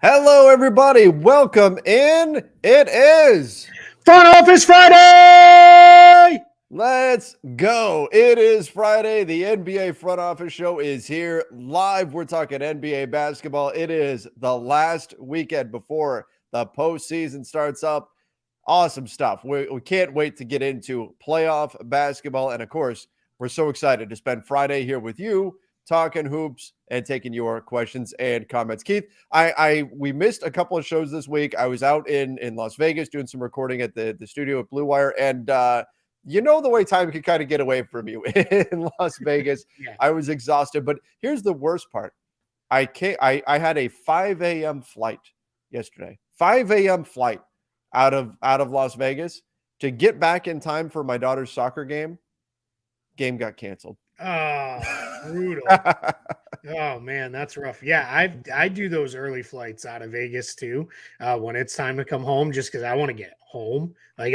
Hello, everybody. Welcome in. It is Front Office Friday! Let's go. It is Friday. The NBA Front Office Show is here live. We're talking NBA basketball. It is the last weekend before the postseason starts up. Awesome stuff. We can't wait to get into playoff basketball. And of course, we're so excited to spend Friday here with you, talking hoops and taking your questions and comments. Keith, we missed a couple of shows this week. I was out in Las Vegas doing some recording at the studio at Blue Wire, and you know the way time can kind of get away from you in Las Vegas. Yeah. I was exhausted, but here's the worst part. I had a 5 a.m. flight yesterday. 5 a.m. flight out of Las Vegas to get back in time for my daughter's soccer game. Game got canceled. Oh, brutal. Oh man, that's rough. Yeah, I do those early flights out of Vegas too. When it's time to come home, just because I want to get home. Like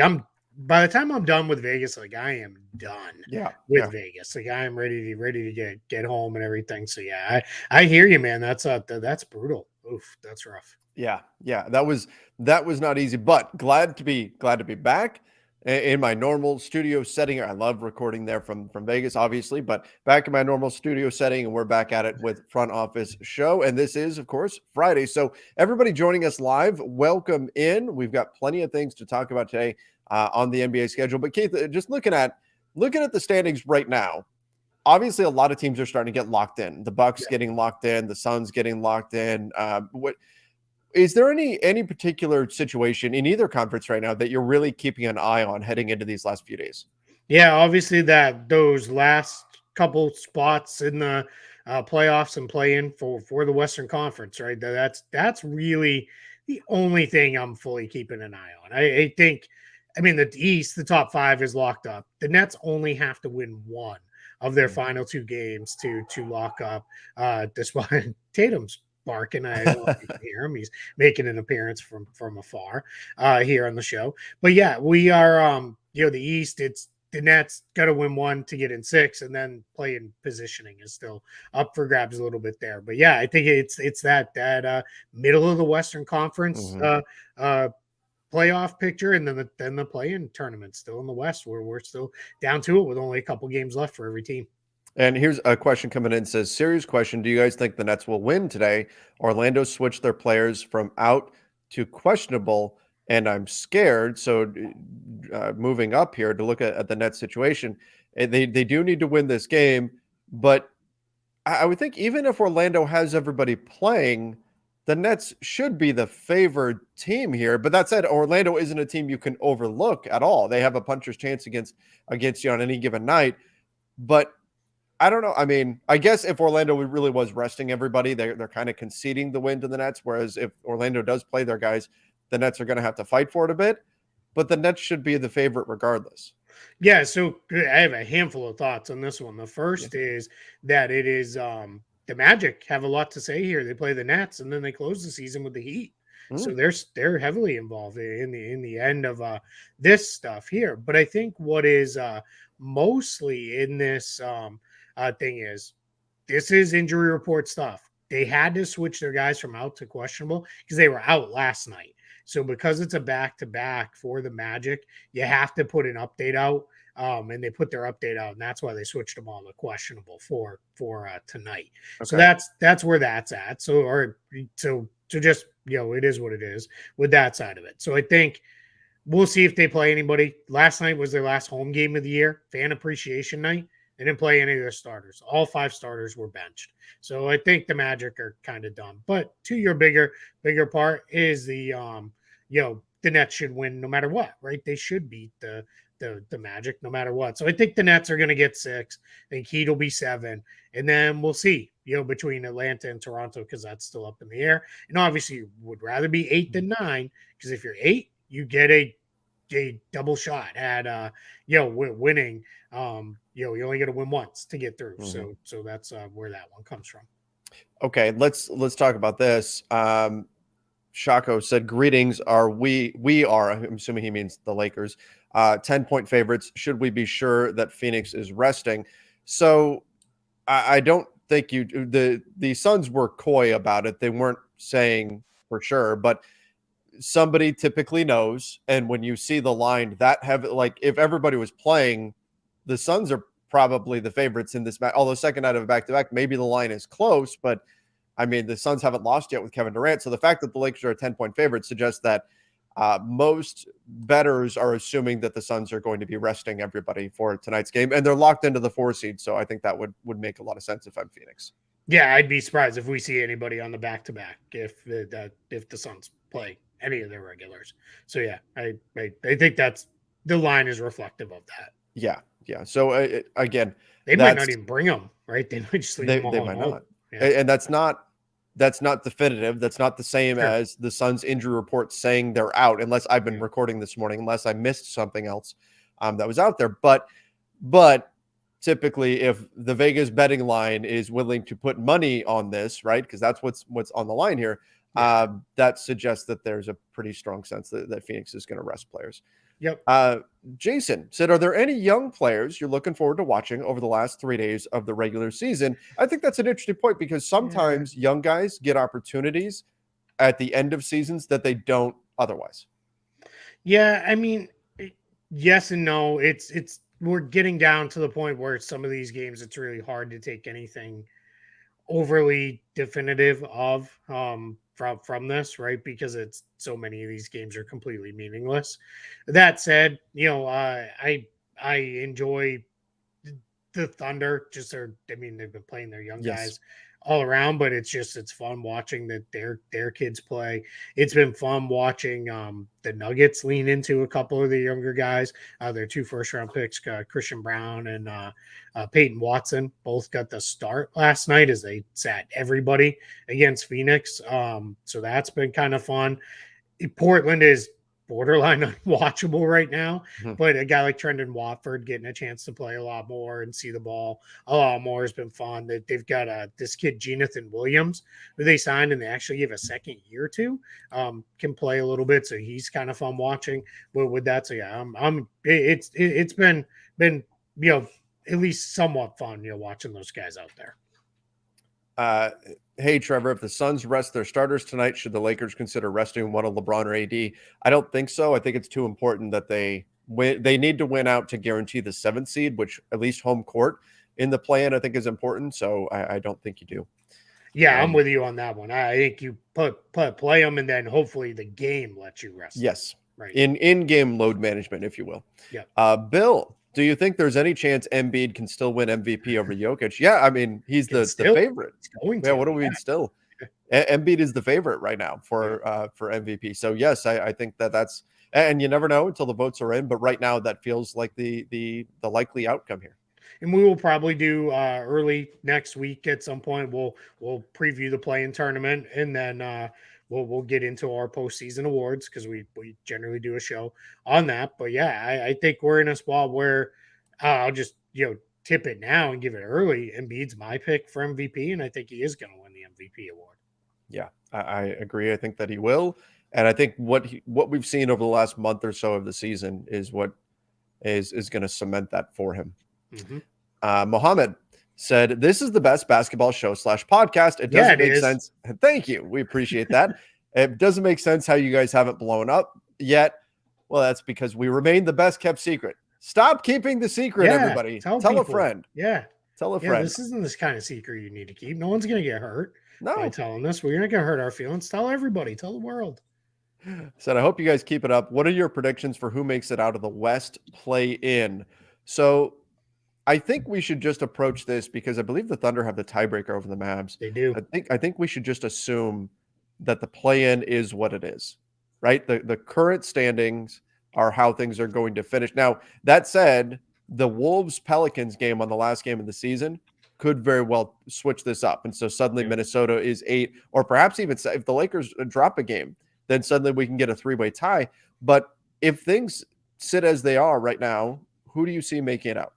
by the time I'm done with Vegas, like I am done with Vegas. Like I am ready to get home and everything. So yeah, I hear you, man. That's brutal. Oof, that's rough. Yeah. That was not easy, but glad to be back in my normal studio setting. I love recording there from Vegas, obviously, but back in my normal studio setting, and we're back at it with Front Office Show. And this is, of course, Friday. So everybody joining us live, welcome in. We've got plenty of things to talk about today on the NBA schedule. But Keith, just looking at the standings right now, obviously a lot of teams are starting to get locked in. The Bucks getting locked in, the Suns getting locked in. What is there any particular situation in either conference right now that you're really keeping an eye on heading into these last few days? Yeah, obviously those last couple spots in the playoffs and play-in for the Western Conference, right? That's really the only thing I'm fully keeping an eye on. I think, I mean, the East, the top five is locked up. The Nets only have to win one of their final two games to lock up. Despite Tatum's barking, I don't know if you can hear him. He's making an appearance from afar here on the show. But yeah, we are. The East, it's the Nets got to win one to get in six, and then play in positioning is still up for grabs a little bit there. But yeah, I think it's that middle of the Western Conference playoff picture, and then the play-in tournament still in the West, where we're still down to it with only a couple games left for every team. And here's a question coming in. It says, serious question. Do you guys think the Nets will win today? Orlando switched their players from out to questionable, and I'm scared. So moving up here to look at the Nets situation, they do need to win this game. But I would think even if Orlando has everybody playing, the Nets should be the favored team here. But that said, Orlando isn't a team you can overlook at all. They have a puncher's chance against you on any given night. But I don't know. I mean, I guess if Orlando really was resting everybody, they're kind of conceding the win to the Nets. Whereas if Orlando does play their guys, the Nets are going to have to fight for it a bit. But the Nets should be the favorite regardless. Yeah, so I have a handful of thoughts on this one. The first is that it is the Magic have a lot to say here. They play the Nets and then they close the season with the Heat. So they're heavily involved in the end of this stuff here. But I think what is mostly in this thing is this is injury report stuff. They had to switch their guys from out to questionable because they were out last night. So because it's a back-to-back for the Magic, you have to put an update out. And they put their update out, and that's why they switched them all to questionable for tonight. Okay. So that's where that's at. So just, it is what it is with that side of it. So I think we'll see if they play anybody. Last night was their last home game of the year, fan appreciation night. They didn't play any of their starters. All five starters were benched. So I think the Magic are kind of done. But to your bigger part is the the Nets should win no matter what, right? They should beat the Magic no matter what. So I think the Nets are going to get 6. I think Heat will be 7. And then we'll see, between Atlanta and Toronto, because that's still up in the air. And obviously you would rather be 8 than 9, because if you're 8, you get a double shot at winning. You only got to win once to get through. So that's where that one comes from. Okay, let's talk about this. Shako said, greetings. We are, I'm assuming he means the Lakers, 10-point favorites. Should we be sure that Phoenix is resting? So I don't think the Suns were coy about it. They weren't saying for sure, but somebody typically knows. And when you see the line that heavy, like if everybody was playing, the Suns are probably the favorites in this match. Although second night of a back-to-back, maybe the line is close, but I mean, the Suns haven't lost yet with Kevin Durant. So the fact that the Lakers are a 10-point favorite suggests that most bettors are assuming that the Suns are going to be resting everybody for tonight's game, and they're locked into the 4 seed. So I think that would make a lot of sense if I'm Phoenix. Yeah, I'd be surprised if we see anybody on the back-to-back if the Suns play any of their regulars. So yeah, I think that's the line is reflective of that. Yeah. So again, they might not even bring them, right? They might just leave them all they might home. not. Yeah. And that's not definitive. That's not the same as the Suns injury report saying they're out, unless I've been recording this morning, unless I missed something else that was out there. But typically, if the Vegas betting line is willing to put money on this, right, because that's what's on the line here, that suggests that there's a pretty strong sense that Phoenix is going to rest players. Yep. Jason said, are there any young players you're looking forward to watching over the last 3 days of the regular season? I think that's an interesting point, because sometimes young guys get opportunities at the end of seasons that they don't otherwise. Yeah, I mean, yes and no. It's we're getting down to the point where some of these games, it's really hard to take anything overly definitive of from this, right? Because it's so many of these games are completely meaningless. That said, I enjoy the Thunder. I mean, they've been playing their young guys all around, but it's fun watching that their kids play. It's been fun watching the Nuggets lean into a couple of the younger guys. Their 2 first-round picks, Christian Brown and Peyton Watson, both got the start last night as they sat everybody against Phoenix. So that's been kind of fun. Portland is borderline unwatchable right now, but a guy like Trendon Watford getting a chance to play a lot more and see the ball a lot more has been fun. They've got this kid Jonathan Williams, who they signed and they actually gave a second year to, can play a little bit, so he's kind of fun watching. But with that, so yeah, it's been at least somewhat fun watching those guys out there. Hey, Trevor, if the Suns rest their starters tonight, should the Lakers consider resting one of LeBron or AD? I don't think so. I think it's too important that they win. They need to win out to guarantee the 7th seed, which at least home court in the play-in I think is important. So I don't think you do. Yeah, I'm with you on that one. I think you play them, and then hopefully the game lets you rest. Yes, right. In-game load management, if you will. Yeah. Bill, do you think there's any chance Embiid can still win MVP over Jokic? Yeah, I mean, he's the favorite. Yeah, what do we mean still? Embiid is the favorite right now for MVP. So yes, I think that's, and you never know until the votes are in, but right now that feels like the likely outcome here. And we will probably do early next week at some point. We'll preview the play-in tournament, and then we'll get into our postseason awards, because we generally do a show on that. But yeah, I think we're in a spot where I'll just tip it now and give it early. Embiid's my pick for MVP, and I think he is going to win the MVP award. Yeah, I agree. I think that he will, and I think what we've seen over the last month or so of the season is what is going to cement that for him. Mohammed said, this is the best basketball show / podcast. It doesn't make sense. Thank you. We appreciate that. It doesn't make sense how you guys haven't blown up yet. Well, that's because we remain the best kept secret. Stop keeping the secret, everybody. Tell a friend. Yeah. Tell a friend. This isn't this kind of secret you need to keep. No one's going to get hurt by No. telling this. We're not going to hurt our feelings. Tell everybody. Tell the world. Said, I hope you guys keep it up. What are your predictions for who makes it out of the West play-in? So I think we should just approach this, because I believe the Thunder have the tiebreaker over the Mavs. They do. I think we should just assume that the play-in is what it is, right? The current standings are how things are going to finish. Now, that said, the Wolves-Pelicans game on the last game of the season could very well switch this up. And so suddenly Minnesota is 8, or perhaps even if the Lakers drop a game, then suddenly we can get a 3-way tie. But if things sit as they are right now, who do you see making it out?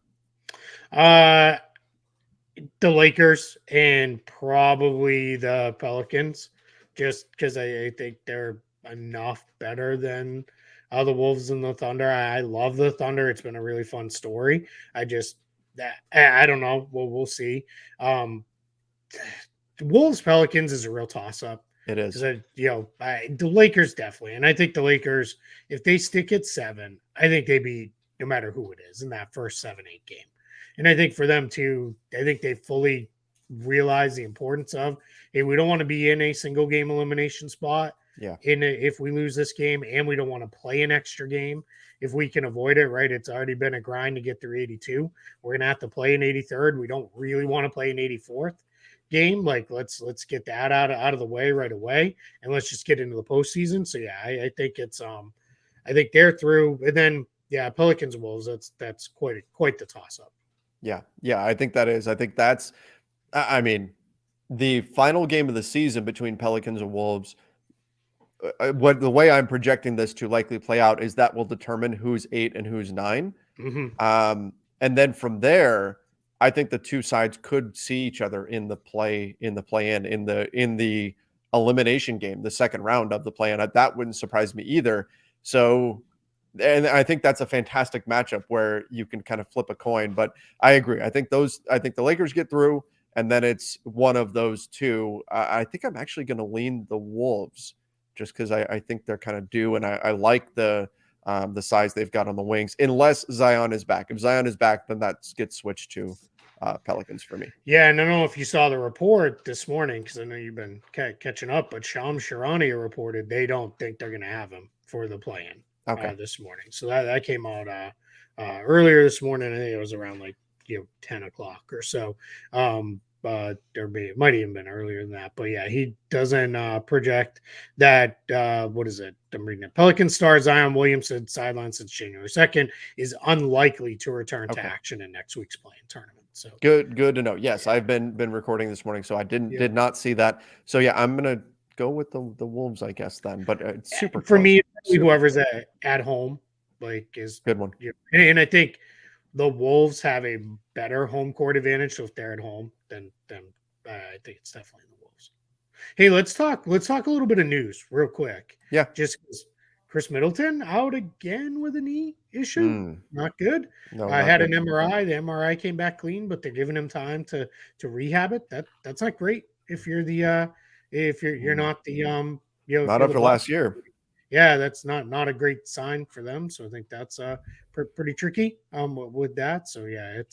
The Lakers and probably the Pelicans, just because I think they're enough better than the Wolves and the Thunder. I love the Thunder. It's been a really fun story. I don't know. We'll see. Wolves Pelicans is a real toss up. It is. Because the Lakers definitely, and I think the Lakers, if they stick at 7, I think they beat no matter who it is in that first 7-8 game. And I think for them too, I think they fully realize the importance of, hey, we don't want to be in a single game elimination spot. Yeah. If we lose this game, and we don't want to play an extra game if we can avoid it, right? It's already been a grind to get through 82. We're gonna have to play an 83rd. We don't really want to play an 84th game. Like let's get that out of the way right away, and let's just get into the postseason. So yeah, I think it's I think they're through, and then yeah, Pelicans Wolves. That's quite the toss up. Yeah, I think that is. I think that's. I mean, the final game of the season between Pelicans and Wolves. What the way I'm projecting this to likely play out is that will determine who's 8 and who's 9. Mm-hmm. And then from there, I think the two sides could see each other in the play in the elimination game, the second round of the play-in. That wouldn't surprise me either. So, and I think that's a fantastic matchup where you can kind of flip a coin. But I agree. I think the Lakers get through, and then it's one of those two. I think I'm actually going to lean the Wolves just because I think they're kind of due, and I like the size they've got on the wings, unless Zion is back. If Zion is back, then that gets switched to Pelicans for me. Yeah, and I don't know if you saw the report this morning, because I know you've been catching up, but Shams Charania reported they don't think they're going to have him for the play-in this morning. So that came out earlier this morning. I think it was around 10 o'clock or so. It might even been earlier than that, but yeah, he doesn't project that. What is it? I'm reading it. Pelican star Zion Williamson, sidelined since January 2nd, is unlikely to return to action in next week's play-in tournament. So good to know. Yes, I've been recording this morning, so I did not see that. So yeah, I'm gonna go with the Wolves, I guess then. But it's super for close. me. Whoever's at home is good one. And I think the Wolves have a better home court advantage. So if they're at home, then I think it's definitely the Wolves. Hey, let's talk a little bit of news real quick. Yeah. Just because Chris Middleton out again with a knee issue. Not good. No, I had an MRI. The MRI came back clean, but they're giving him time to rehab it. That's not great if you're the if you're not the not after last year. Yeah, that's not a great sign for them. So I think that's pretty tricky with that. So yeah,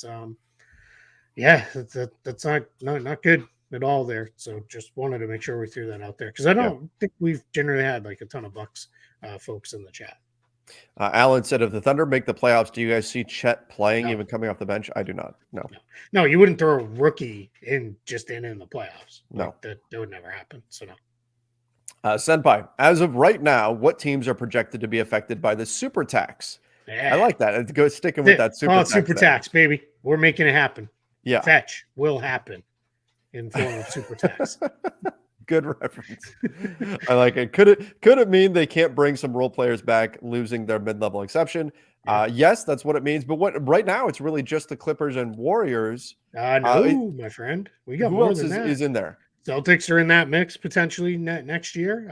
it's that's not good at all there. So just wanted to make sure we threw that out there, because I don't think we've generally had a ton of Bucks folks in the chat. Alan said, if the Thunder make the playoffs, do you guys see Chet playing even coming off the bench? I do not. No, you wouldn't throw a rookie in the playoffs. No, that would never happen. So no. Senpai, as of right now, what teams are projected to be affected by the super tax? Yeah. I like that. Go sticking with that super tax. Super tax, baby. We're making it happen. Yeah. Fetch will happen in form of super tax. Good reference. I like it. Could it mean they can't bring some role players back, losing their mid-level exception? Yeah. Yes, that's what it means. But right now it's really just the Clippers and Warriors. No, my friend. We got more than that. Is in there. Celtics are in that mix potentially next year.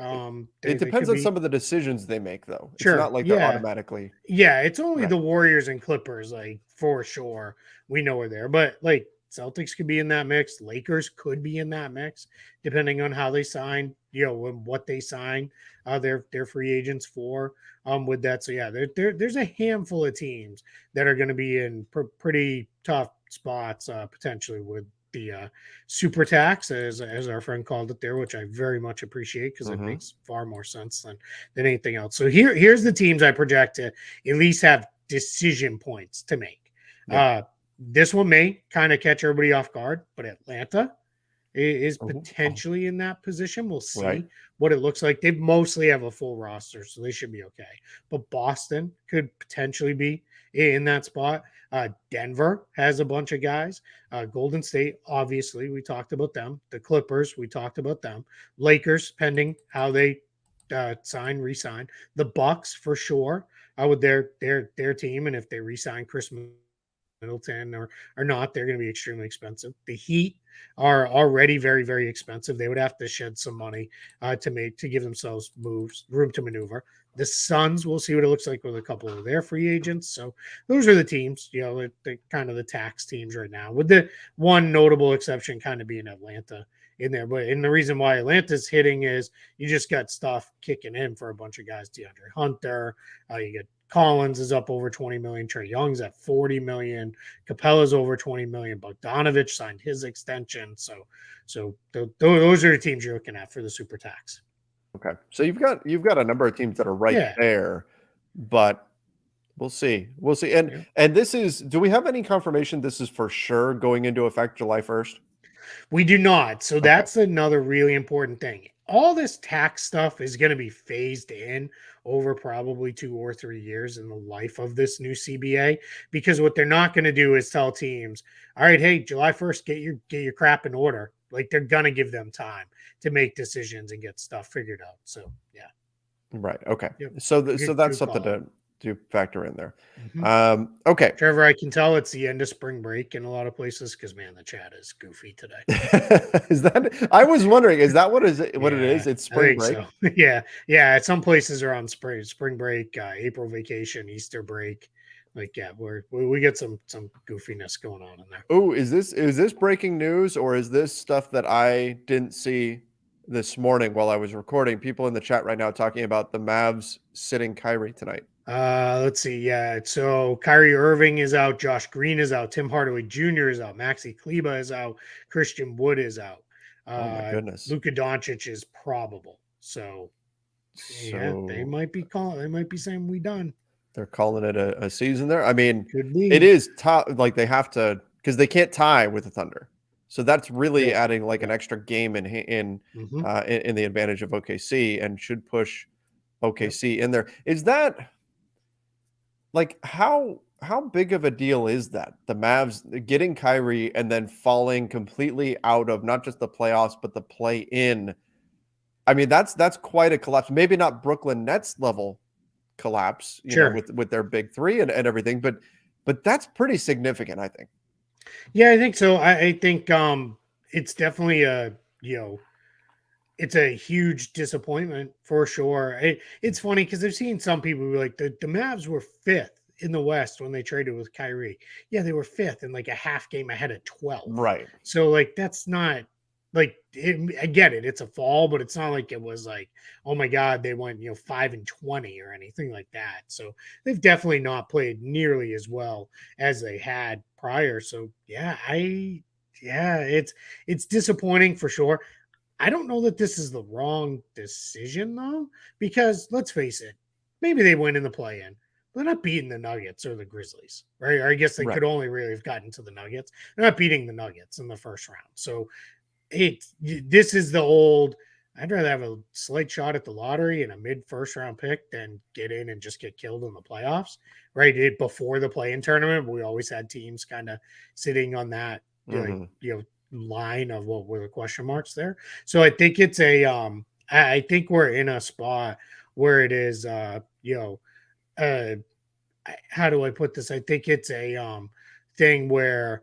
It depends on some of the decisions they make, though. Sure. It's not like they're automatically. Yeah, it's only the Warriors and Clippers, for sure. We know we're there. But Celtics could be in that mix. Lakers could be in that mix, depending on how they sign, what they sign their free agents for with that. So yeah, there's a handful of teams that are going to be in pretty tough spots potentially with the super tax, as our friend called it there, which I very much appreciate, because it makes far more sense than anything else. So here's the teams I project to at least have decision points to make. Yeah. This one may kind of catch everybody off guard, but Atlanta is potentially in that position. We'll see what it looks like. They mostly have a full roster, so they should be okay. But Boston could potentially be in that spot. Denver has a bunch of guys. Golden State, obviously, we talked about them. The Clippers, we talked about them. Lakers, pending how they re-sign. The Bucks, for sure, with their team, and if they re-sign Chris Middleton or not, they're going to be extremely expensive. The Heat are already very, very expensive. They would have to shed some money to give themselves room to maneuver. The Suns, we'll see what it looks like with a couple of their free agents. So those are the teams, the kind of the tax teams right now, with the one notable exception kind of being Atlanta in there. And the reason why Atlanta's hitting is you just got stuff kicking in for a bunch of guys. DeAndre Hunter, you get Collins is up over 20 million. Trae Young's at 40 million. Capella's over 20 million. Bogdanovich signed his extension. So those are the teams you're looking at for the super tax. Okay. So you've got a number of teams that are right there, but we'll see. We'll see. And this is, do we have any confirmation this is for sure going into effect July 1st? We do not. So that's another really important thing. All this tax stuff is going to be phased in over probably 2 or 3 years in the life of this new CBA, because what they're not going to do is tell teams, all right, hey, July 1st, get your crap in order. Like, they're going to give them time to make decisions and get stuff figured out. So, yeah. Right. Okay. Yep. So that's something to factor in there. Mm-hmm. Okay. Trevor, I can tell it's the end of spring break in a lot of places because, man, the chat is goofy today. Is that? I was wondering, is that what it is? It's spring break. So. Yeah. Some places are on spring break, April vacation, Easter break. Like, yeah, we get some goofiness going on in there. Oh, is this breaking news, or is this stuff that I didn't see this morning while I was recording? People in the chat right now talking about the Mavs sitting Kyrie tonight. Let's see. Yeah. So Kyrie Irving is out. Josh Green is out. Tim Hardaway Jr. is out. Maxi Kleba is out. Christian Wood is out. Oh my goodness. Luka Doncic is probable. So yeah, they might be saying we done. They're calling it a season there. I mean, could be. It is tough. Like, they have to, because they can't tie with the Thunder. So that's really adding like an extra game in the advantage of OKC, and should push OKC in there. Is that, like, how big of a deal is that? The Mavs getting Kyrie and then falling completely out of not just the playoffs, but the play-in. I mean, that's quite a collapse. Maybe not Brooklyn Nets level collapse, you know, with their big three and everything, but that's pretty significant, I think. Yeah, I think so. I think it's definitely it's a huge disappointment for sure. It's funny because I've seen some people who are like, the Mavs were 5th in the West when they traded with Kyrie. Yeah, they were 5th and like a half game ahead of 12. Right. So like, that's not like, I get it. It's a fall, but it's not like it was like, oh my God, they went 5-20 or anything like that. So they've definitely not played nearly as well as they had prior. So it's disappointing for sure. I don't know that this is the wrong decision though, because let's face it, maybe they win in the play-in. They're not beating the Nuggets or the Grizzlies, right? Or I guess they could only really have gotten to the Nuggets. They're not beating the Nuggets in the first round. So this is the old, I'd rather have a slight shot at the lottery and a mid-first round pick than get in and just get killed in the playoffs, right? Before the play-in tournament, we always had teams kind of sitting on that, line of what were the question marks there. So I think it's I think we're in a spot where it is, how do I put this? I think it's a thing where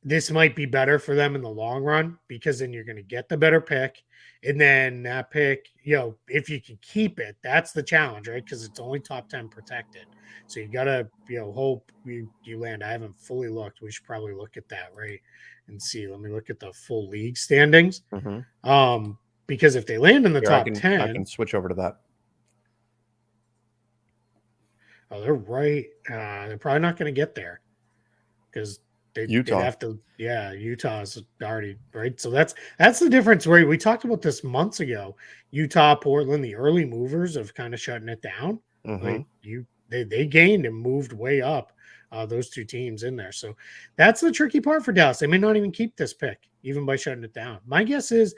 this might be better for them in the long run, because then you're going to get the better pick. And then that pick, if you can keep it, that's the challenge, right? Because it's only top 10 protected. So you got to, hope you land. I haven't fully looked. We should probably look at that, right? And see. Let me look at the full league standings. Because if they land in the top 10. I can switch over to that. Oh, they're right. They're probably not going to get there because Utah have to. Yeah, Utah's already right. So that's the difference. Right, we talked about this months ago. Utah, Portland, the early movers of kind of shutting it down. Like they gained and moved way up. Those two teams in there. So that's the tricky part for Dallas. They may not even keep this pick, even by shutting it down. My guess is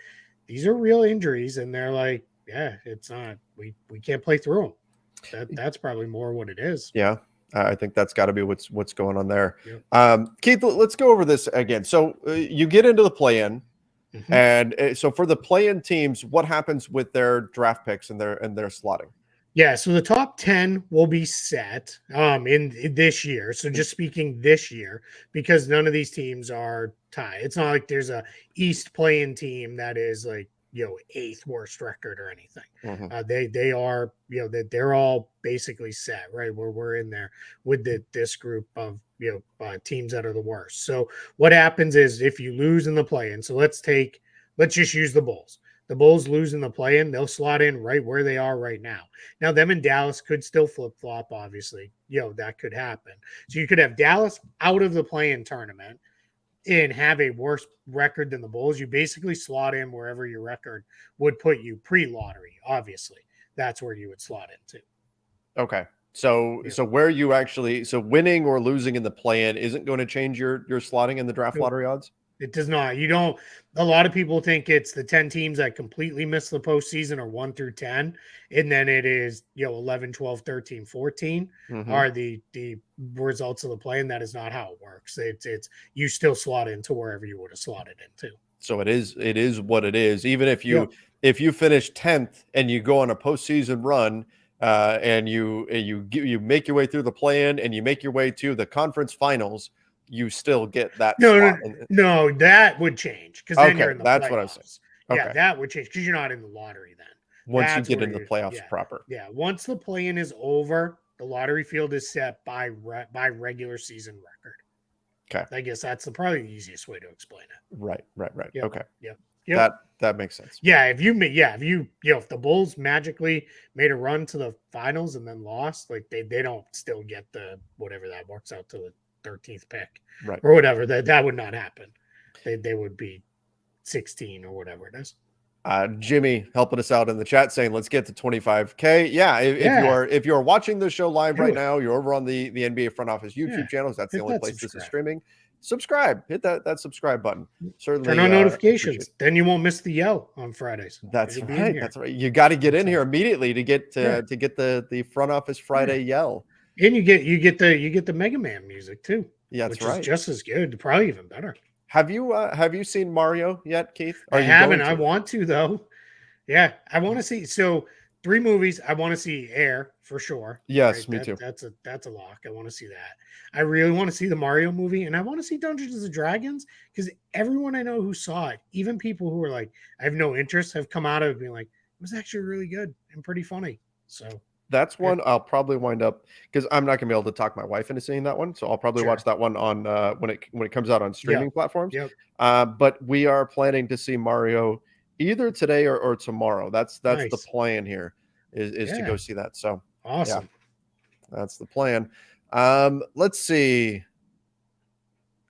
these are real injuries, and they're like, yeah, it's not. We can't play through them. That's probably more what it is. Yeah. I think that's got to be what's going on there. Yep. Keith, let's go over this again. So you get into the play-in, and so for the play-in teams, what happens with their draft picks and their slotting? Yeah, so the top 10 will be set in this year. So just speaking this year, because none of these teams are tied. It's not like there's a East play-in team that is like 8th worst record or anything. They are, they're all basically set, right? Where we're in there with this group of teams that are the worst. So what happens is if you lose in the play-in, so let's take let's just use the Bulls. The Bulls lose in the play-in, they'll slot in right where they are right now. Now, them and Dallas could still flip-flop, obviously. That could happen. So you could have Dallas out of the play-in tournament and have a worse record than the Bulls. You basically slot in wherever your record would put you pre-lottery, obviously. That's where you would slot into. Okay. So where you actually winning or losing in the play-in isn't going to change your slotting in the draft lottery odds? It does not. You don't. A lot of people think it's the 10 teams that completely miss the postseason or 1 through 10. And then it is, 11, 12, 13, 14 are the results of the play. And that is not how it works. It's you still slot into wherever you would have slotted into. So it is what it is. Even if you finish 10th and you go on a postseason run, and you make your way through the play-in and you make your way to the conference finals, you still get that slot. No, that would change because then you're in the that's playoffs. What I was saying. Yeah, that would change because you're not in the lottery then. Once you get into the playoffs proper. Yeah, once the play-in is over, the lottery field is set by regular season record. Okay. I guess that's probably the easiest way to explain it. Right. Yep. Okay. Yep. That makes sense. Yeah, if the Bulls magically made a run to the finals and then lost, like they don't still get the whatever that works out to the 13th pick, right, or whatever. That would not happen. They would be 16 or whatever it is. Jimmy helping us out in the chat saying, let's get to 25K. Yeah. If you're watching the show live right now, you're over on the NBA Front Office YouTube channels. That's the only place this is streaming. Subscribe, hit that subscribe button. Certainly turn on notifications. Then you won't miss the yell on Fridays. That's right. That's right. You got to get in here immediately to get the Front Office Friday yell. And you get the Mega Man music too. Yeah, that's right. Is just as good, probably even better. Have you seen Mario yet, Keith? I haven't. I want to though. Yeah, I want to see. So 3 movies. I want to see Air for sure. Yes, me too. That's a lock. I want to see that. I really want to see the Mario movie, and I want to see Dungeons and Dragons because everyone I know who saw it, even people who were like, I have no interest, have come out of it being like, it was actually really good and pretty funny. So that's one I'll probably wind up because I'm not gonna be able to talk my wife into seeing that one, so I'll probably watch that one on when it comes out on streaming platforms. Yep. But we are planning to see Mario either today or tomorrow. That's nice. The plan here is to go see that. So awesome. Yeah, that's the plan. Let's see.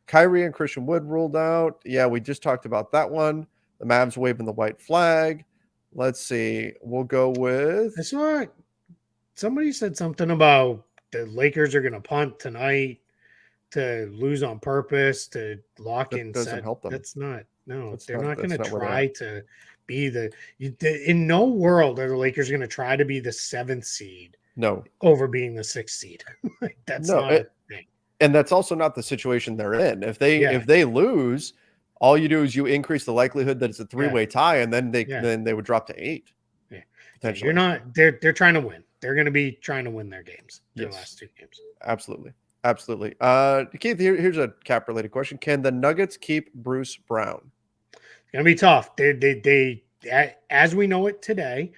Kyrie and Christian Wood ruled out. Yeah, we just talked about that one. The Mavs waving the white flag. Let's see. We'll go with. I saw it. Somebody said something about the Lakers are going to punt tonight to lose on purpose to lock in. Doesn't help them. That's not. No, they're not going to try to be in no world are the Lakers going to try to be the 7th seed. No, over being the 6th seed. That's not a thing. And that's also not the situation they're in. If they lose, all you do is you increase the likelihood that it's a 3-way tie, and then they would drop to 8. Yeah, potentially. You're not. They're trying to win. They're going to be trying to win their games. Their last 2 games. Absolutely. Keith, here's a cap related question: can the Nuggets keep Bruce Brown? It's going to be tough. They as we know it today.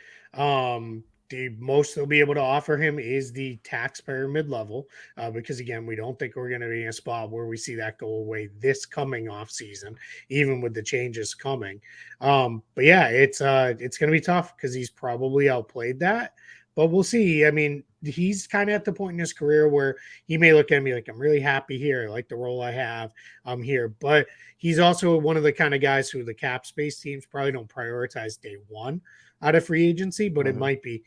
The most they'll be able to offer him is the taxpayer mid-level because, again, we don't think we're going to be in a spot where we see that go away this coming off season, even with the changes coming. But, yeah, it's going to be tough because he's probably outplayed that. But we'll see. I mean, he's kind of at the point in his career where he may look at me like, I'm really happy here. I like the role I have. I'm here. But he's also one of the kind of guys who the cap space teams probably don't prioritize day one out of free agency, but it might be,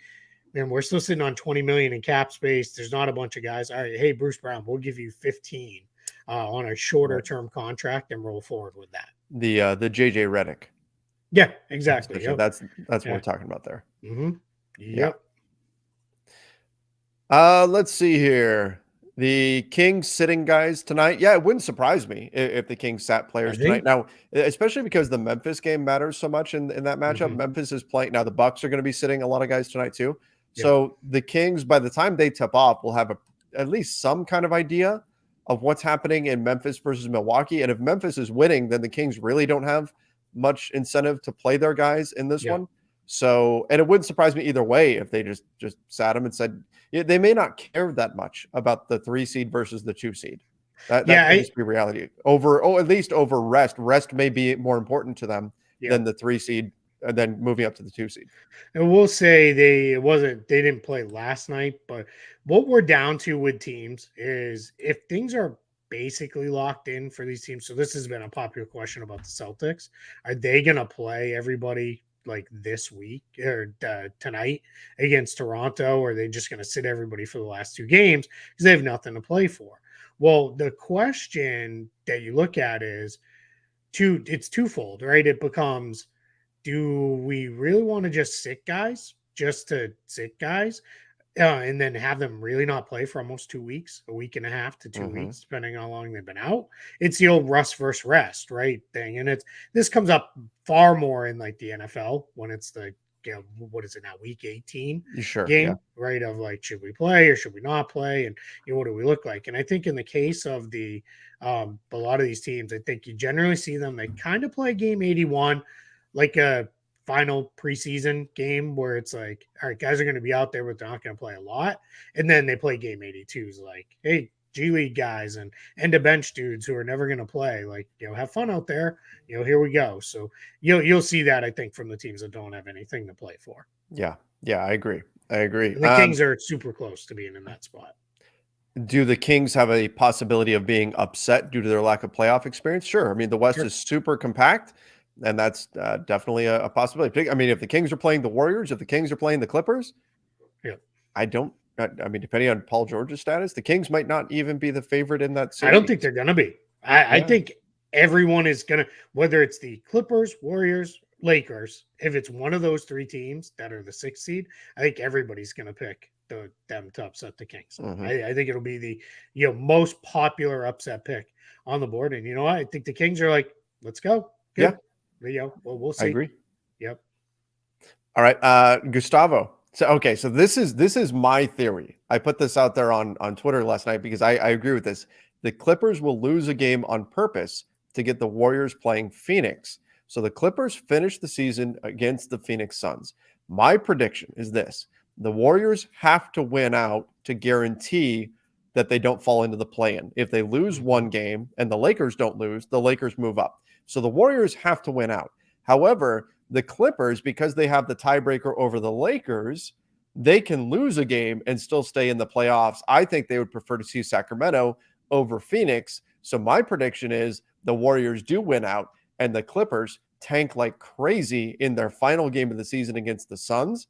man, we're still sitting on 20 million in cap space. There's not a bunch of guys. All right, hey, Bruce Brown, we'll give you 15 on a shorter term contract and roll forward with that. The JJ Redick. Yeah, exactly. Yep. That's what we're talking about there. Mm-hmm. Yep. Let's see here. The Kings sitting guys tonight. Yeah, it wouldn't surprise me if the Kings sat players tonight. Now, especially because the Memphis game matters so much in that matchup. Mm-hmm. Memphis is playing. Now, the Bucks are going to be sitting a lot of guys tonight too. Yep. So the Kings, by the time they tip off, will have at least some kind of idea of what's happening in Memphis versus Milwaukee. And if Memphis is winning, then the Kings really don't have much incentive to play their guys in this one. So, and it wouldn't surprise me either way if they just sat them and said, they may not care that much about the 3 seed versus the 2 seed. That could just be reality at least over rest. Rest may be more important to them than the 3 seed, and then moving up to the 2 seed. And we'll say they didn't play last night, but what we're down to with teams is if things are basically locked in for these teams. So this has been a popular question about the Celtics. Are they going to play everybody like this week or tonight against Toronto, or are they just going to sit everybody for the last 2 games because they have nothing to play for? Well, the question that you look at is it's twofold, right? It becomes, do we really want to just sit guys just to sit guys and then have them really not play for almost 2 weeks, a week and a half to 2 weeks, depending on how long they've been out? It's the old rust versus rest, right? Thing. And this comes up far more in like the NFL when it's the, what is it now, week 18 game, right? Of like, should we play or should we not play? And what do we look like? And I think in the case of a lot of these teams, I think you generally see them, they kind of play game 81 like a final preseason game where it's like, all right, guys are going to be out there, but they're not going to play a lot. And then they play game 82s like, hey, G League guys and end of bench dudes who are never going to play, like, have fun out there. Here we go. So you'll see that, I think, from the teams that don't have anything to play for. Yeah. Yeah, I agree. And the Kings are super close to being in that spot. Do the Kings have a possibility of being upset due to their lack of playoff experience? Sure. I mean, the West is super compact. And that's definitely a possibility. I mean, if the Kings are playing the Warriors, if the Kings are playing the Clippers, I mean, depending on Paul George's status, the Kings might not even be the favorite in that series. I don't think they're going to be. I think everyone is going to, whether it's the Clippers, Warriors, Lakers, if it's one of those 3 teams that are the 6th seed, I think everybody's going to pick them to upset the Kings. I think it'll be the most popular upset pick on the board. And you know what? I think the Kings are like, let's go. Good. Yeah. Well, we'll see. I agree. Yep. All right. Gustavo. So this is my theory. I put this out there on Twitter last night because I agree with this. The Clippers will lose a game on purpose to get the Warriors playing Phoenix. So the Clippers finish the season against the Phoenix Suns. My prediction is this: the Warriors have to win out to guarantee that they don't fall into the play-in. If they lose one game and the Lakers don't lose, the Lakers move up. So the Warriors have to win out. However, the Clippers, because they have the tiebreaker over the Lakers, they can lose a game and still stay in the playoffs. I think they would prefer to see Sacramento over Phoenix. So my prediction is the Warriors do win out and the Clippers tank like crazy in their final game of the season against the Suns.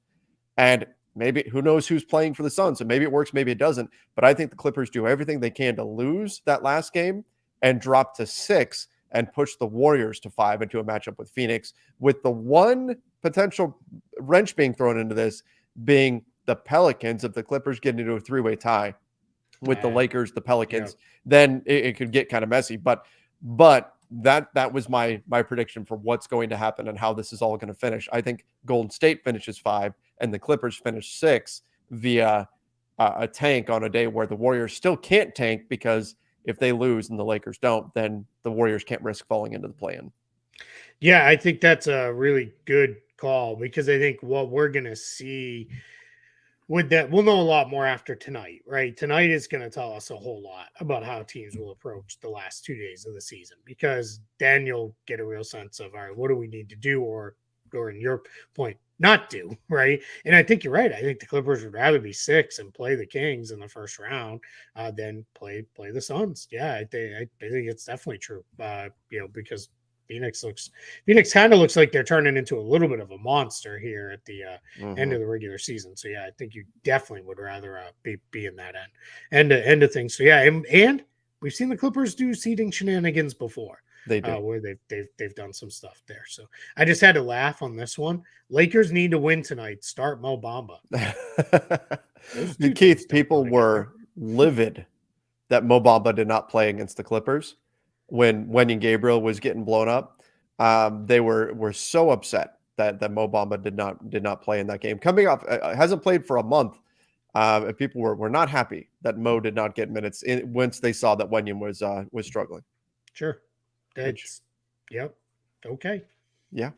And maybe, who knows who's playing for the Suns? So maybe it works, maybe it doesn't. But I think the Clippers do everything they can to lose that last game and drop to 6 and push the Warriors to 5 into a matchup with Phoenix, with the one potential wrench being thrown into this being the Pelicans. If the Clippers get into a 3-way tie with the Lakers, the Pelicans, then it could get kind of messy. But that was my prediction for what's going to happen and how this is all going to finish. I think Golden State finishes 5 and the Clippers finish 6 via a tank on a day where the Warriors still can't tank, because if they lose and the Lakers don't, then the Warriors can't risk falling into the play-in. Yeah, I think that's a really good call, because I think what we're going to see with that, we'll know a lot more after tonight, right? Tonight is going to tell us a whole lot about how teams will approach the last 2 days of the season, because then you'll get a real sense of, all right, what do we need to do, or in your point, not do, right? And I think you're right. I think the Clippers would rather be 6 and play the Kings in the first round than play the Suns. Yeah, I think it's definitely true. Because Phoenix kind of looks like they're turning into a little bit of a monster here at the end of the regular season. So yeah, I think you definitely would rather be in that end of things. So yeah, and we've seen the Clippers do seeding shenanigans before. They do. Where they've done some stuff there. So I just had to laugh on this one. Lakers need to win tonight. Start Mo Bamba. Keith, people were livid that Mo Bamba did not play against the Clippers when Wenyen Gabriel was getting blown up. They were so upset that Mo Bamba did not play in that game. Coming off, hasn't played for a month. And people were not happy that Mo did not get minutes once they saw that Wenyen was struggling. Sure. Yep. Okay. Yeah.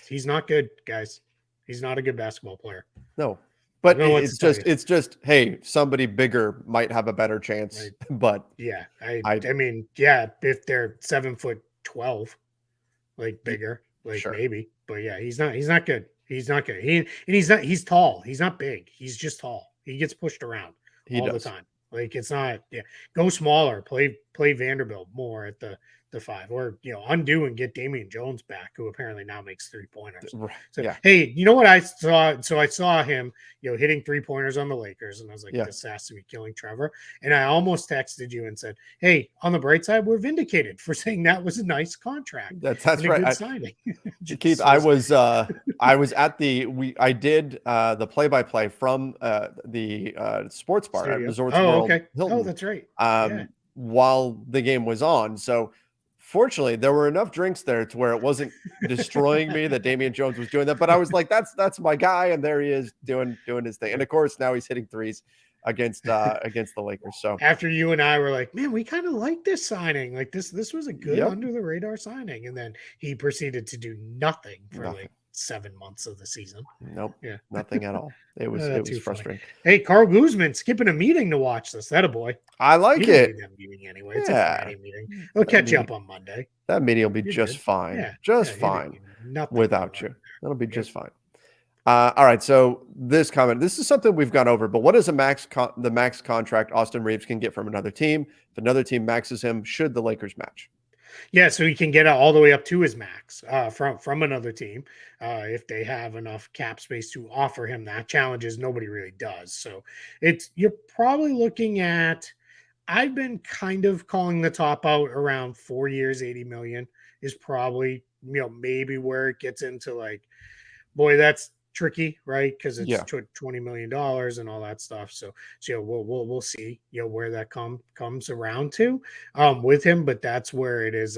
He's not good, guys. He's not a good basketball player. No. But it's just, hey, somebody bigger might have a better chance. Right. But yeah, I mean, yeah, if they're 7'12", like bigger. like Sure. maybe, but yeah, he's not good. He's not good. He's tall. He's not big. He's just tall. He gets pushed around He all the does. time. Like it's not, yeah. Go smaller. Play Vanderbilt more at the five, or undo and get Damian Jones back, who apparently now makes 3-pointers. So Yeah. hey, you know what I saw? So I saw him, hitting 3-pointers on the Lakers, and I was like, Yeah. this has to be killing Trevor. And I almost texted you and said, hey, on the bright side, we're vindicated for saying that was a nice contract. That's and a right. good signing. Keith, I was at I did the play-by-play from the sports bar at Studio. Resorts Oh, World okay. Oh, Hilton that's right. Yeah. while the game was on. So fortunately, there were enough drinks there to where it wasn't destroying me that Damian Jones was doing that. But I was like, that's my guy, and there he is doing his thing. And of course, now he's hitting threes against the Lakers. So After you and I were like, man, we kind of like this signing. Like this was a good Yep. under the radar signing. And then he proceeded to do nothing for Nothing. like 7 months of the season. Nope. Yeah. Nothing at all. It was Too frustrating. funny. Hey, Carl Guzman skipping a meeting to watch this. That a boy. I like You don't it. need that meeting anyway. It's Yeah. a Friday meeting. They'll catch you up on Monday. That meeting will be You're just good. fine. Yeah. Just Yeah, fine nothing without going you. on. That'll be Yep. just fine. All right. So this is something we've gone over, but what is the max contract Austin Reeves can get from another team? If another team maxes him, should the Lakers match? Yeah, so he can get all the way up to his max from another team if they have enough cap space to offer him that. Challenges nobody really does. So you're probably looking at. I've been kind of calling the top out around 4 years, 80 million is probably maybe where it gets into like, boy, that's tricky, right? Because it's $20 million and all that stuff. So we'll see where that comes around to with him, but that's where it is.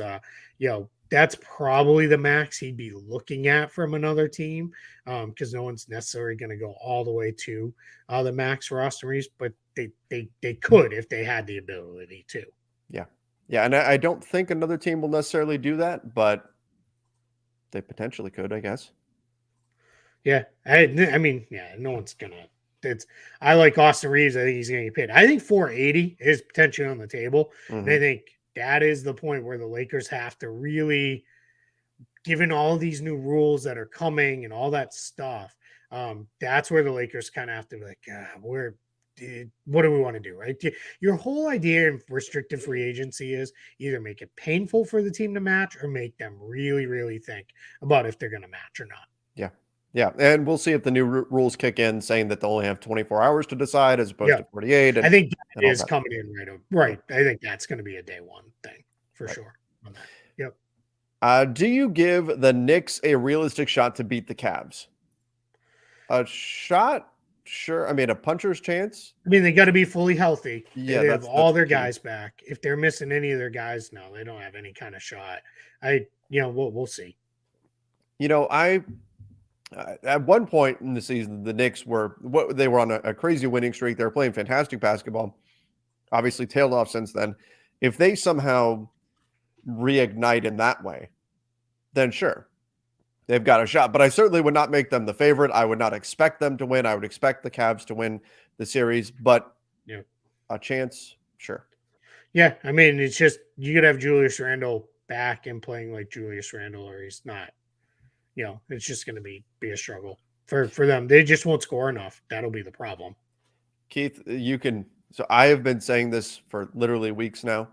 That's probably the max he'd be looking at from another team, because no one's necessarily going to go all the way to the max for Austin Reeves, but they could if they had the ability to. Yeah, and I don't think another team will necessarily do that, but they potentially could, I guess. Yeah, I mean, yeah, no one's gonna. I like Austin Reeves. I think he's gonna get paid. I think 480 is potentially on the table, and I think that is the point where the Lakers have to really, given all these new rules that are coming and all that stuff, that's where the Lakers kind of have to be like, what do we want to do, right? Your whole idea of restricted free agency is either make it painful for the team to match or make them really, really think about if they're going to match or not. Yeah, and we'll see if the new rules kick in, saying that they'll only have 24 hours to decide as opposed to 48. I think that is coming in right. I think that's going to be a day one thing for sure on that. Yep. Do you give the Knicks a realistic shot to beat the Cavs? A shot? Sure. I mean, a puncher's chance? I mean, they got to be fully healthy. Yeah, they have all their guys back. If they're missing any of their guys, no, they don't have any kind of shot. We'll see. At one point in the season, the Knicks were on a crazy winning streak. They were playing fantastic basketball. Obviously, tailed off since then. If they somehow reignite in that way, then sure, they've got a shot. But I certainly would not make them the favorite. I would not expect them to win. I would expect the Cavs to win the series, but a chance, sure. Yeah, I mean, it's just you could have Julius Randle back and playing like Julius Randle, or he's not. It's just going to be a struggle for them. They just won't score enough. That'll be the problem. Keith, so I have been saying this for literally weeks now,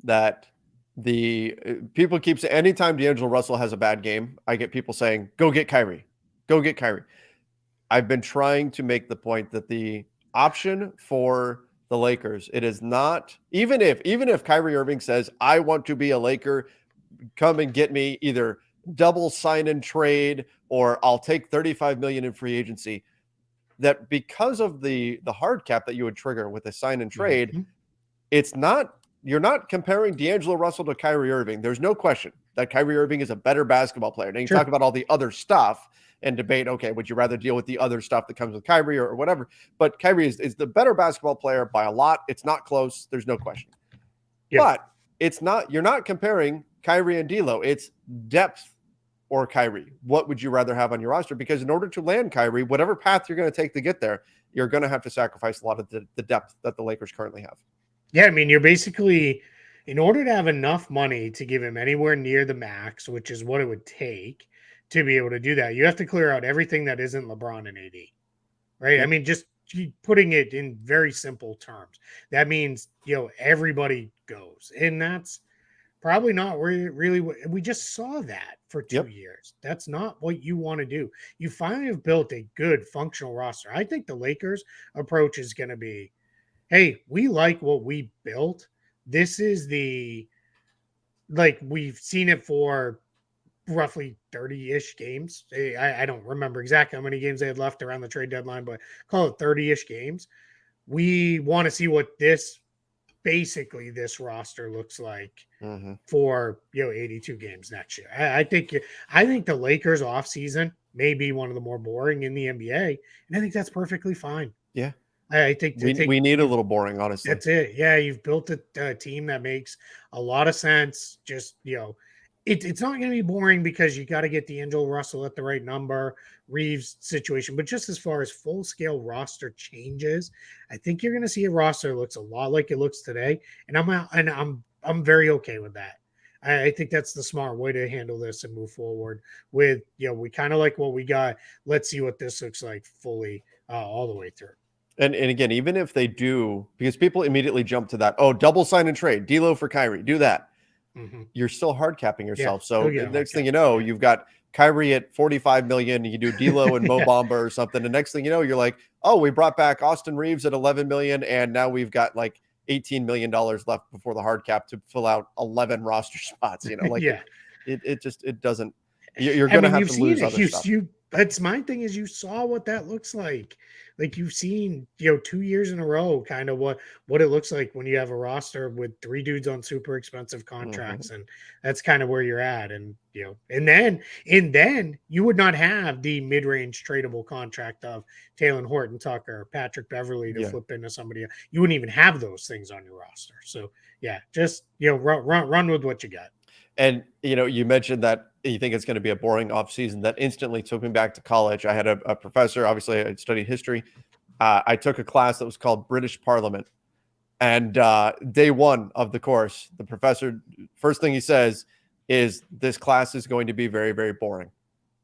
that the people keep saying anytime D'Angelo Russell has a bad game, I get people saying, go get Kyrie. Go get Kyrie. I've been trying to make the point that the option for the Lakers, it is not, even if Kyrie Irving says, I want to be a Laker, come and get me, either double sign and trade, or I'll take 35 million in free agency, that because of the hard cap that you would trigger with a sign and trade, you're not comparing D'Angelo Russell to Kyrie Irving. There's no question that Kyrie Irving is a better basketball player. And you talk about all the other stuff and debate, okay, would you rather deal with the other stuff that comes with Kyrie or whatever? But Kyrie is the better basketball player by a lot. It's not close. There's no question. But you're not comparing Kyrie and D'Lo. It's depth or Kyrie. What would you rather have on your roster? Because in order to land Kyrie, whatever path you're going to take to get there, you're going to have to sacrifice a lot of the depth that the Lakers currently have. Yeah, I mean, you're basically, in order to have enough money to give him anywhere near the max, which is what it would take to be able to do that, you have to clear out everything that isn't LeBron and AD, right? I Yep. mean, just putting it in very simple terms. That means, everybody goes. And that's probably not really what we just saw that for 2 Yep. years. That's not what you want to do. You finally have built a good functional roster. I think the Lakers approach is going to be, hey, we like what we built. This is we've seen it for roughly 30-ish games. I don't remember exactly how many games they had left around the trade deadline, but call it 30-ish games. We want to see what this roster looks like for 82 games next year. I think the Lakers offseason may be one of the more boring in the NBA, and I think that's perfectly fine. Yeah. I think We need a little boring, honestly. that's it. Yeah, you've built a team that makes a lot of sense. Just it's not going to be boring because you got to get D'Angelo Russell at the right number, Reeves situation. But just as far as full scale roster changes, I think you're going to see a roster that looks a lot like it looks today, and I'm very okay with that. I think that's the smart way to handle this and move forward with, we kind of like what we got. Let's see what this looks like fully all the way through. And again, even if they do, because people immediately jump to that, oh, double sign and trade, D'Lo for Kyrie, do that. You're still hard capping yourself. So the next thing you know, you've got Kyrie at 45 million. You do D'Lo and Mo Bamba or something. The next thing you know, you're like, oh, we brought back Austin Reeves at 11 million, and now we've got like $18 million left before the hard cap to fill out 11 roster spots. It doesn't. You're going to have to lose other stuff. That's my thing is you saw what that looks like. Like you've seen, 2 years in a row, kind of what it looks like when you have a roster with 3 dudes on super expensive contracts, and that's kind of where you're at. And and then you would not have the mid-range tradable contract of Taylor Horton Tucker, Patrick Beverly to flip into somebody else. You wouldn't even have those things on your roster. So just run with what you got. And you mentioned that you think it's going to be a boring offseason. That instantly took me back to college. I had a professor, obviously I studied history. I took a class that was called British Parliament. And day one of the course, the professor, first thing he says is, this class is going to be very, very boring.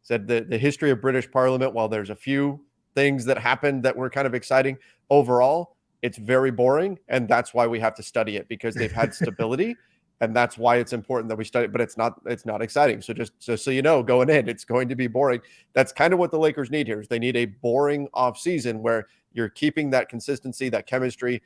Said the history of British Parliament, while there's a few things that happened that were kind of exciting, overall, it's very boring. And that's why we have to study it, because they've had stability. And that's why it's important that we study, but it's not exciting. So just so you know, going in, it's going to be boring. That's kind of what the Lakers need here. Is they need a boring offseason where you're keeping that consistency, that chemistry.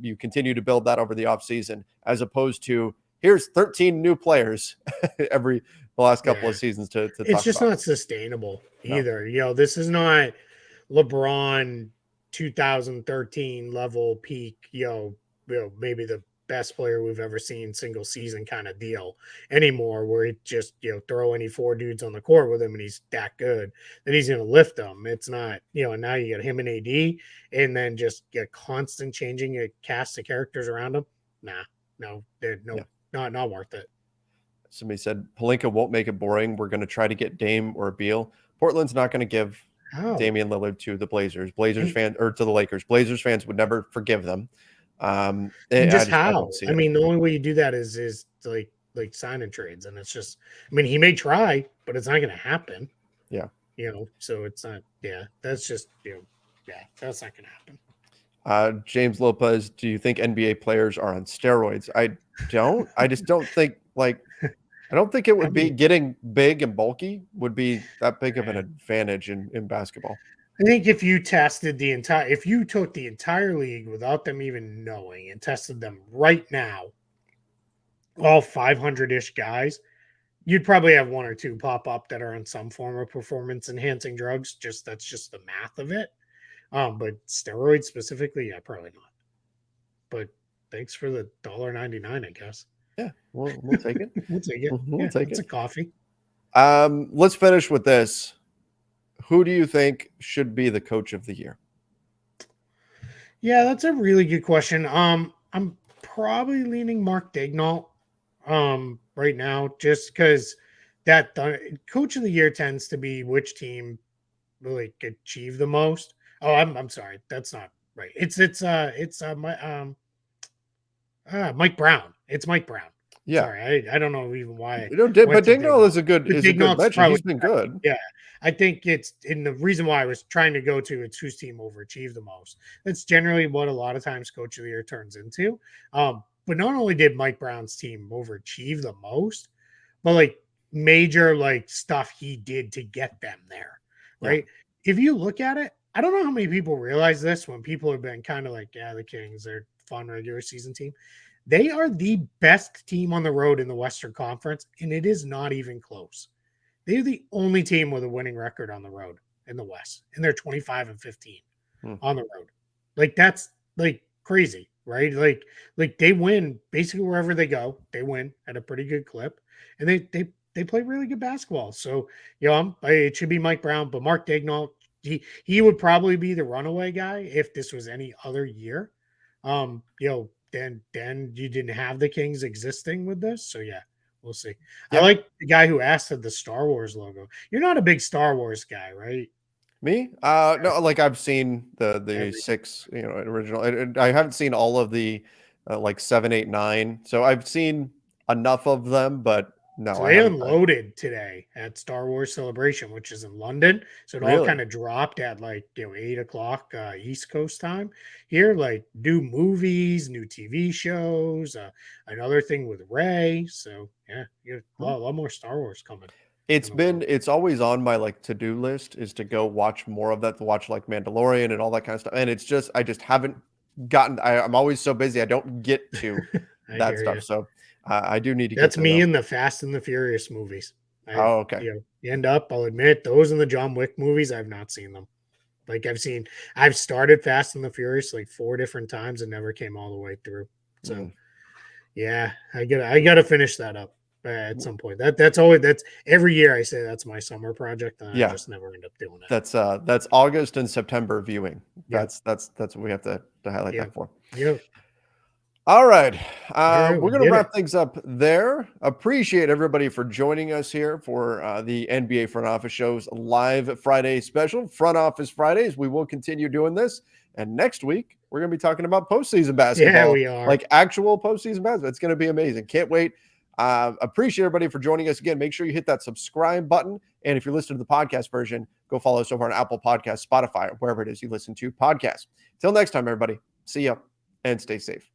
You continue to build that over the offseason, as opposed to here's 13 new players the last couple of seasons to it's just not sustainable either. No. This is not LeBron 2013 level peak, maybe the best player we've ever seen single season kind of deal anymore, where he just throw any 4 dudes on the court with him and he's that good that he's going to lift them. It's not, and now you got him and AD, and then just get constant changing a cast of characters around him. Not worth it. Somebody said Pelinka won't make it boring. We're going to try to get Dame or Beal. Portland's not going to give Damian Lillard to the Blazers. To the Lakers. Blazers fans would never forgive them. Just how? I mean, the only way you do that is like signing trades, and it's just, he may try, but it's not going to happen. Yeah. So it's not. Yeah, that's just that's not going to happen. James Lopez, do you think NBA players are on steroids? I don't. I just don't think I don't think it would be getting big and bulky would be that big of an advantage in basketball. I think if you tested if you took the entire league without them even knowing and tested them right now, all 500-ish guys, you'd probably have 1 or 2 pop up that are on some form of performance enhancing drugs. That's just the math of it. But steroids specifically, probably not. But thanks for the $1.99, I guess. Yeah, we'll take it. We'll take it. We'll take it. It's a coffee. Let's finish with this. Who do you think should be the coach of the year? Yeah, that's a really good question. I'm probably leaning Mark Daigneault right now, just because that coach of the year tends to be which team really achieve the most. Oh, I'm sorry, that's not right. It's Mike Brown. It's Mike Brown. Yeah. Sorry, I don't know even why I You know, went but to Dagnall is But a good Dignall's mention. probably He's been good. yeah. I think it's in the reason why I was trying to go to it's whose team overachieved the most. That's generally what a lot of times coach of the year turns into. But not only did Mike Brown's team overachieve the most, but like major like stuff he did to get them there, Yeah. right? If you look at it, I don't know how many people realize this when people have been kind of like, yeah, the Kings, they're a fun regular season team. They are the best team on the road in the Western Conference, and it is not even close. They're the only team with a winning record on the road in the West, and they're 25-15 on the road. Like that's like crazy, right? Like they win basically wherever they go. They win at a pretty good clip, and they play really good basketball. So it should be Mike Brown, but Mark Daigneault, he would probably be the runaway guy if this was any other year. Then you didn't have the Kings existing with this. So yeah, we'll see. Yep. I like the guy who asked for the Star Wars logo. You're not a big Star Wars guy, right? Me? No, like I've seen the 6, original. And I haven't seen all of the like 7, 8, 9. So I've seen enough of them, but no, So I they haven't. unloaded today at Star Wars Celebration, which is in London. So it all Really? kind of dropped at 8 o'clock East Coast time here. Like new movies, new TV shows, another thing with Ray. So yeah, you got a lot more Star Wars coming. It's always on my like to-do list is to go watch more of that, to watch like Mandalorian and all that kind of stuff. And it's just I just haven't gotten. I'm always so busy, I don't get to that stuff. You. So I do need to That's get me there. in the Fast and the Furious movies. Oh, okay. You end up, I'll admit, those in the John Wick movies, I've not seen them. Like I've started Fast and the Furious like 4 different times and never came all the way through. So yeah, I gotta finish that up at some point. That's every year I say that's my summer project, and I just never end up doing it. That's August and September viewing. Yep. That's what we have to highlight that for. Yep. All right. Right, we're going to wrap things up there. Appreciate everybody for joining us here for the NBA Front Office Show's live Friday special, Front Office Fridays. We will continue doing this. And next week, we're going to be talking about postseason basketball. Yeah, we are. Like actual postseason basketball. It's going to be amazing. Can't wait. Appreciate everybody for joining us again. Make sure you hit that subscribe button. And if you're listening to the podcast version, go follow us over on Apple Podcasts, Spotify, or wherever it is you listen to podcasts. Till next time, everybody. See ya and stay safe.